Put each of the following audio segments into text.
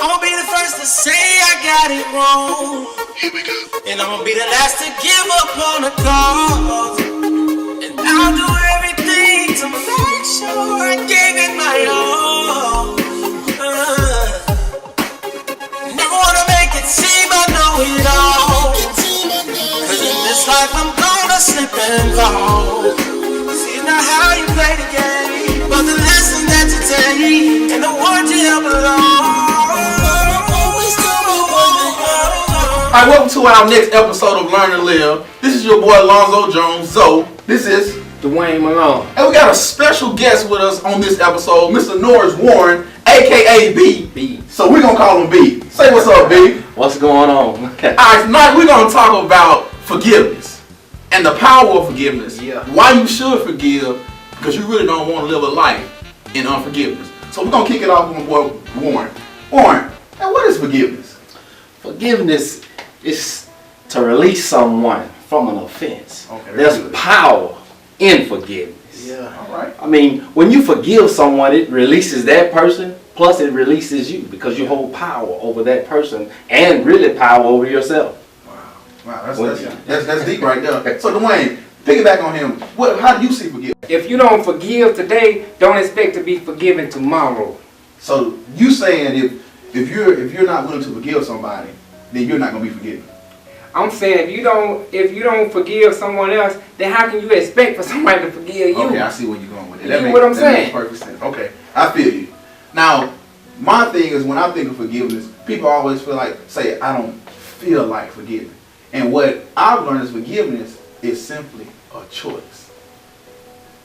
I'ma be the first to say I got it wrong. Here we go. And I'ma be the last to give up on the cause. And I'll do everything to make sure I gave it my all. Never wanna make it seem I know it all. Cause in this life I'm gonna slip and fall. See not how you play the game, but the lesson that you take and the one you help along. Alright, welcome to our next episode of Learn to Live. This is your boy Alonzo Jones, Zoe. This is Dwayne Malone. And we got a special guest with us on this episode, Mr. Norris Warren, aka B. B. So we're gonna call him B. Say what's up, B. What's going on? Alright, tonight we're gonna talk about forgiveness and the power of forgiveness. Yeah. Why you should forgive, because you really don't want to live a life in unforgiveness. So we're gonna kick it off with my boy Warren. Warren, now what is forgiveness? Forgiveness is to release someone from an offense. Okay, There's good. power in forgiveness. Yeah. Alright. I mean, when you forgive someone, it releases that person, plus it releases you because you hold power over that person and really power over yourself. Wow, that's deep right there. So Dwayne, piggyback on him. How do you see forgiveness? If you don't forgive today, don't expect to be forgiven tomorrow. So you saying if you're not willing to forgive somebody, then you're not gonna be forgiven. I'm saying if you don't forgive someone else, then how can you expect for somebody to forgive you? Okay, I see where you're going with it. You get what I'm saying? That makes perfect sense. Okay, I feel you. Now, my thing is when I think of forgiveness, people always say I don't feel like forgiving. And what I've learned is forgiveness is simply a choice.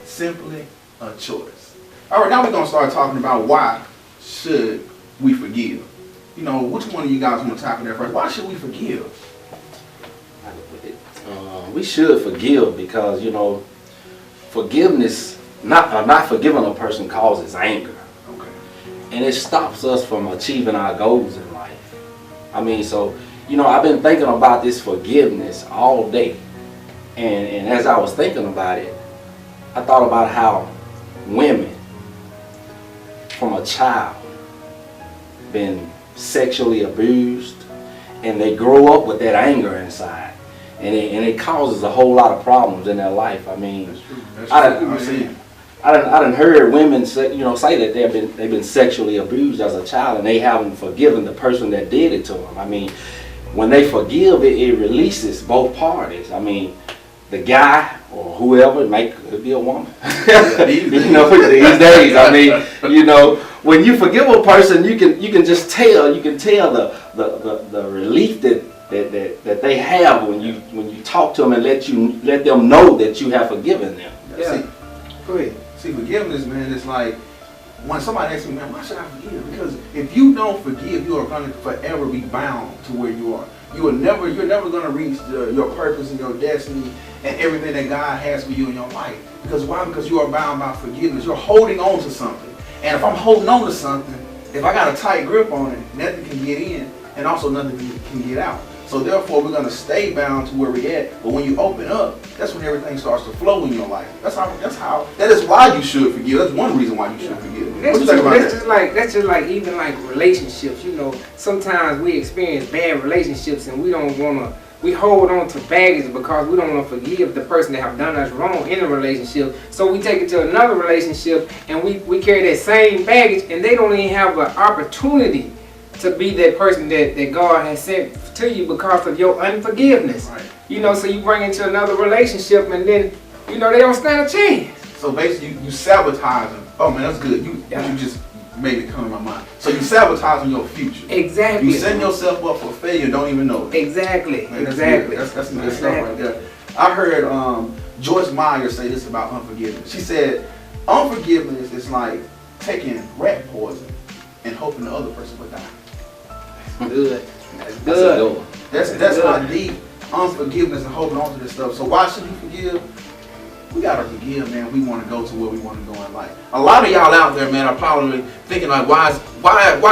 Simply a choice. All right, now we're gonna start talking about why should we forgive. You know, which one of you guys want to tackle that first? Why should we forgive? We should forgive because, you know, forgiveness, not forgiving a person causes anger. Okay. And it stops us from achieving our goals in life. I mean, so, you know, I've been thinking about this forgiveness all day. And as I was thinking about it, I thought about how women from a child been sexually abused and they grow up with that anger inside. And it causes a whole lot of problems in their life. I mean, That's true. I done heard women say that they've been sexually abused as a child and they haven't forgiven the person that did it to them. I mean, when they forgive, it releases both parties. I mean, the guy or whoever, it could be a woman. You know, these days. I mean, you know, when you forgive a person, you can tell the relief that they have when you talk to them and let them know that you have forgiven them. Yeah. Go ahead. See, forgiveness, man, it's like when somebody asks me, man, why should I forgive? Because if you don't forgive, you are going to forever be bound to where you are. You're never going to reach your purpose and your destiny and everything that God has for you in your life. Because why? Because you are bound by forgiveness. You're holding on to something. And if I'm holding on to something, if I got a tight grip on it, nothing can get in and also nothing can get out. So therefore, we're going to stay bound to where we're at. But when you open up, that's when everything starts to flow in your life. That is why you should forgive. That's one reason why you should forgive. What do you think about that? That's just like even like relationships. You know, sometimes we experience bad relationships and we hold on to baggage because we don't want to forgive the person that have done us wrong in a relationship. So we take it to another relationship and we carry that same baggage and they don't even have an opportunity to be that person that God has sent to you because of your unforgiveness. Right. You know, so you bring into another relationship and then, you know, they don't stand a chance. So basically, you sabotage them. Oh man, that's good. You just made it come to my mind. So you sabotaging your future. Exactly. You setting yourself up for failure, don't even know it. Exactly. Man, that's exactly. Good. That's some good stuff right there. I heard Joyce Meyer say this about unforgiveness. She said, unforgiveness is like taking rat poison and hoping the other person would die. Good. That's good. That's how deep unforgiveness and holding on to this stuff. So why should you forgive? We gotta forgive, man. We want to go to where we want to go in life. A lot of y'all out there, man, are probably thinking like, why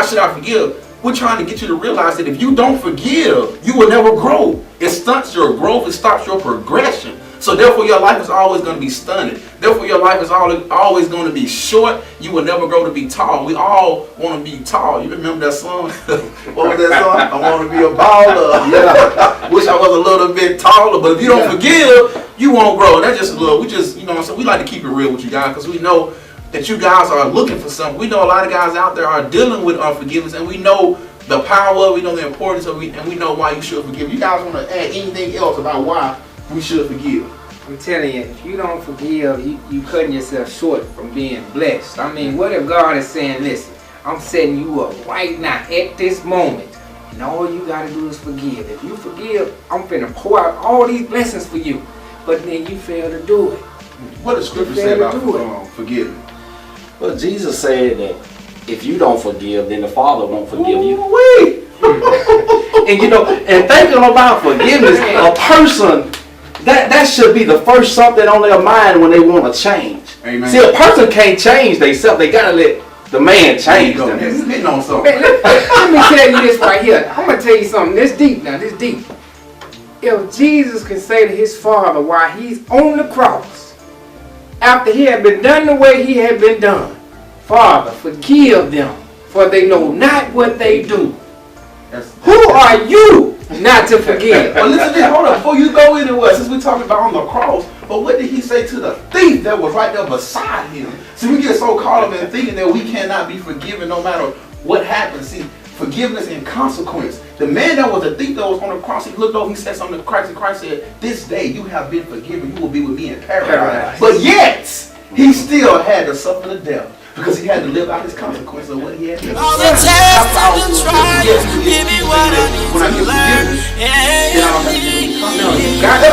should I forgive? We're trying to get you to realize that if you don't forgive, you will never grow. It stunts your growth. It stops your progression. So therefore your life is always going to be stunted. Therefore your life is always going to be short. You will never grow to be tall. We all want to be tall. You remember that song? What was that song? I want to be a baller. Yeah. Wish I was a little bit taller. But if you don't forgive, you won't grow. That's just a little. We just, you know, so we like to keep it real with you guys because we know that you guys are looking for something. We know a lot of guys out there are dealing with unforgiveness, and we know the power, we know the importance of it, and we know why you should forgive. You guys want to add anything else about why we should forgive? I'm telling you, if you don't forgive, you cutting yourself short from being blessed. I mean, what if God is saying, listen, I'm setting you up right now at this moment, and all you got to do is forgive. If you forgive, I'm finna pour out all these blessings for you, but then you fail to do it. What does Scripture say about forgiving? Well, Jesus said that if you don't forgive, then the Father won't forgive you. And you know, and thinking about forgiveness, a person, that should be the first something on their mind when they want to change. Amen. See, a person can't change themselves. They gotta let the man change them. You're hitting on something. Let me tell you this right here. I'm gonna tell you something. This deep now. This deep. If Jesus can say to his Father while he's on the cross, after he had been done the way he had been done, Father, forgive them, for they know not what they do. Who are you not to forgive? But listen to this, hold on, before you go anywhere, since we're talking about on the cross, but what did he say to the thief that was right there beside him? See, we get so caught up in thinking that we cannot be forgiven no matter what happens. See, forgiveness and consequence. The man that was a thief that was on the cross, he looked over, he said something to Christ, and Christ said, this day you have been forgiven, you will be with me in paradise. But yet, he still had to suffer the death. Because he had to live out his consequences of what he had to do. All the tests and the trials, give me what I need to learn. No, you got to